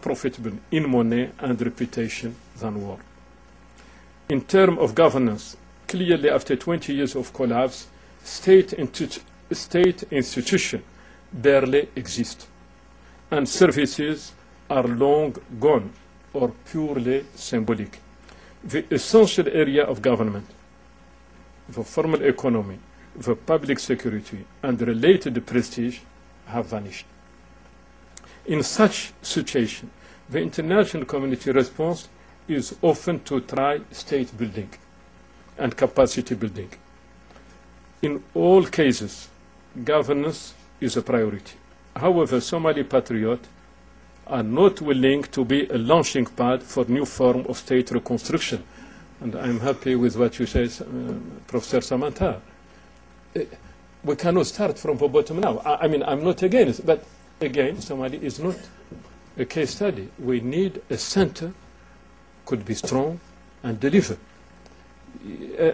profitable in money and reputation than war. In terms of governance, clearly after 20 years of collapse, state institutions barely exist, and services are long gone or purely symbolic. The essential area of government, the formal economy, the public security, and related prestige have vanished. In such situation, the international community response is often to try state building and capacity building. In all cases, governance is a priority. However, Somali patriots are not willing to be a launching pad for new form of state reconstruction. And I'm happy with what you say, Professor Samantha. We cannot start from the bottom now. I mean, I'm not against, but again, Somalia is not a case study. We need a center, could be strong and deliver.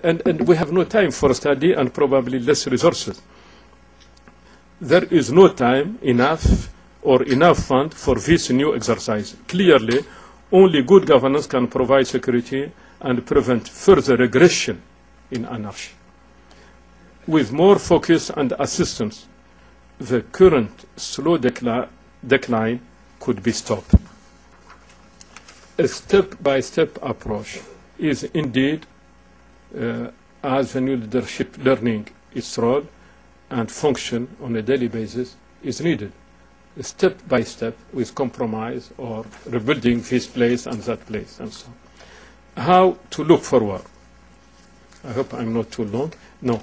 And we have no time for study and probably less resources. There is no time enough or enough fund for this new exercise. Clearly, only good governance can provide security and prevent further regression in anarchy. With more focus and assistance, the current slow decline could be stopped. A step-by-step approach is indeed, as the new leadership learning its role and function on a daily basis, is needed. Step by step with compromise or rebuilding this place and that place and so on. How to look forward? I hope I'm not too long. No.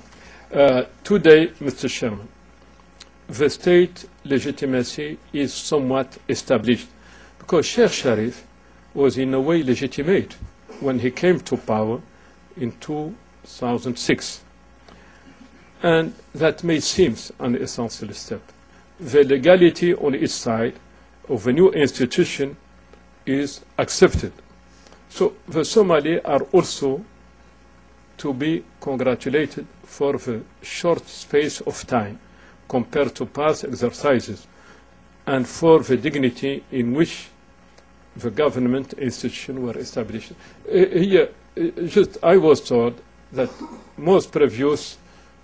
Today, Mr. Chairman, the state legitimacy is somewhat established because Sheikh Sharif was in a way legitimate when he came to power in 2006. And that may seem an essential step. The legality on its side of a new institution is accepted. So the Somali are also to be congratulated for the short space of time compared to past exercises and for the dignity in which the government institutions were established. I was told that most previous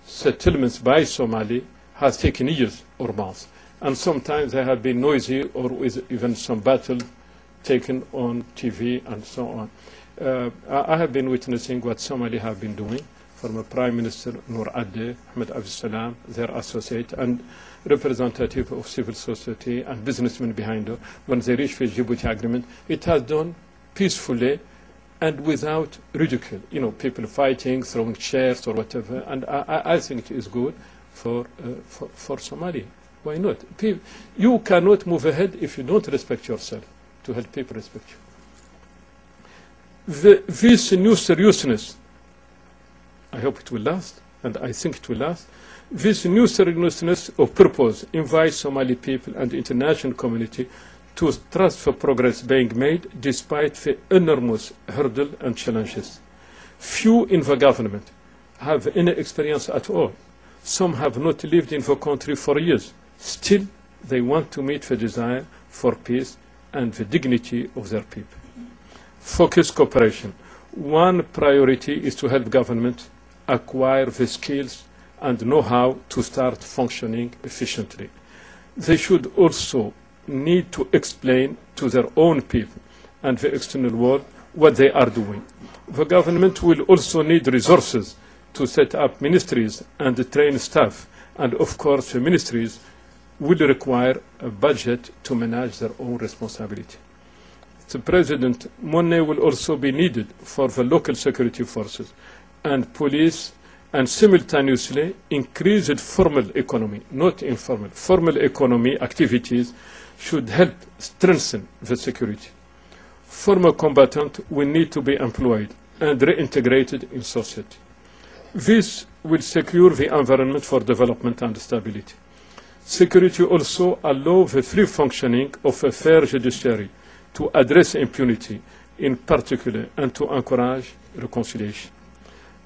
settlements by Somali has taken years or months, and sometimes they have been noisy or with even some battle taken on TV and so on. I have been witnessing what Somali have been doing, from Prime Minister Noor Adde, Ahmedou Ould Abdallah, their associate, and representative of civil society and businessmen behind her. When they reached the Djibouti agreement, it has done peacefully and without ridicule. You know, people fighting, throwing chairs or whatever, and I think it is good for Somalia. Why not? You cannot move ahead if you don't respect yourself, to help people respect you. This new seriousness, I hope it will last, and I think it will last. This new seriousness of purpose invites Somali people and the international community to trust the progress being made despite the enormous hurdle and challenges. Few in the government have any experience at all. Some have not lived in the country for years. Still, they want to meet the desire for peace and the dignity of their people. Focused cooperation. One priority is to help government acquire the skills and know-how to start functioning efficiently. They should also need to explain to their own people and the external world what they are doing. The government will also need resources to set up ministries and train staff, and of course the ministries will require a budget to manage their own responsibility. The President, money will also be needed for the local security forces and police, and simultaneously increased formal economy, not informal. Formal economy activities should help strengthen the security. Former combatants will need to be employed and reintegrated in society. This will secure the environment for development and stability. Security also allows the free functioning of a fair judiciary to address impunity in particular and to encourage reconciliation.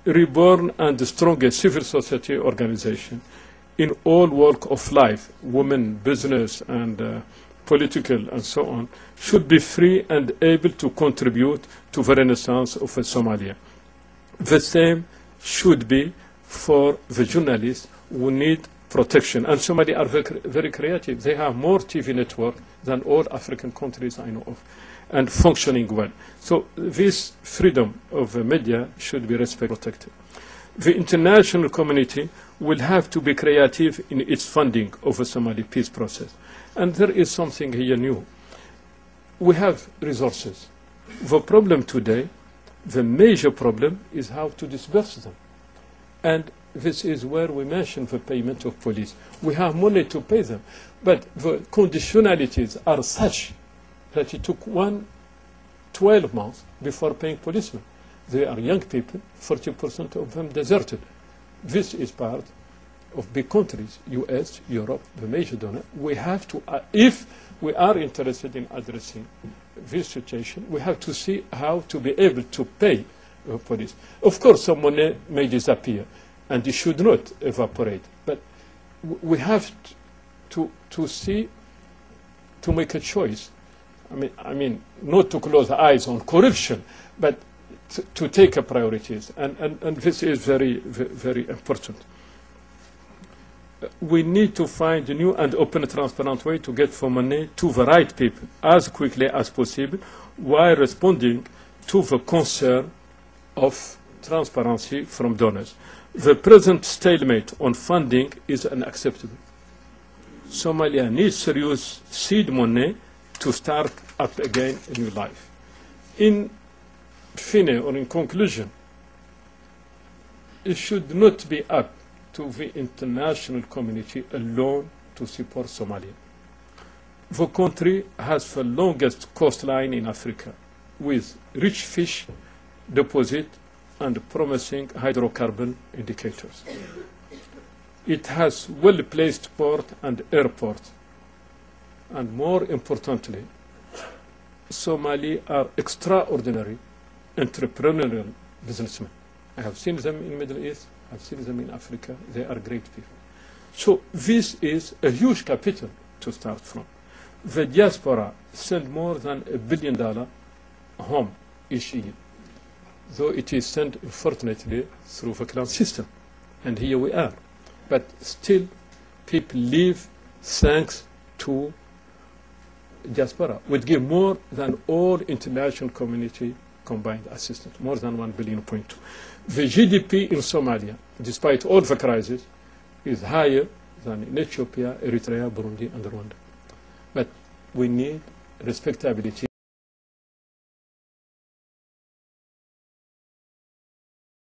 Reborn and stronger civil society organization in all walks of life, women, business, and political and so on, should be free and able to contribute to the renaissance of Somalia. The same should be for the journalists who need protection. And Somali are very creative. They have more TV network than all African countries I know of, and functioning well. So this freedom of the media should be protected. The international community will have to be creative in its funding of the Somali peace process. And there is something here new. We have resources. The problem today, the major problem, is how to disperse them. And this is where we mention the payment of police. We have money to pay them, but the conditionalities are such that it took 12 months before paying policemen. They are young people, 40% of them deserted. This is part of big countries, US, Europe, the major donor. We have to, if we are interested in addressing this situation, we have to see how to be able to pay police. Of course, some money may disappear, and it should not evaporate. But we have to see, to make a choice. I mean, not to close the eyes on corruption, but to take priorities. And this is very, very important. We need to find a new and open, transparent way to get for money to the right people as quickly as possible, while responding to the concern of transparency from donors. The present stalemate on funding is unacceptable. Somalia needs serious seed money to start up again a new life. In fine, or in conclusion, it should not be up to the international community alone to support Somalia. The country has the longest coastline in Africa, with rich fish deposit and promising hydrocarbon indicators. It has well-placed port and airport. And more importantly, Somali are extraordinary entrepreneurial businessmen. I have seen them in the Middle East, I've seen them in Africa. They are great people. So this is a huge capital to start from. The diaspora send more than $1 billion home each year, though it is sent, unfortunately, through the clan system. And here we are. But still, people live thanks to diaspora. Would give more than all international community combined assistance, more than 1.2 billion. The GDP in Somalia, despite all the crisis, is higher than in Ethiopia, Eritrea, Burundi, and Rwanda. But we need respectability.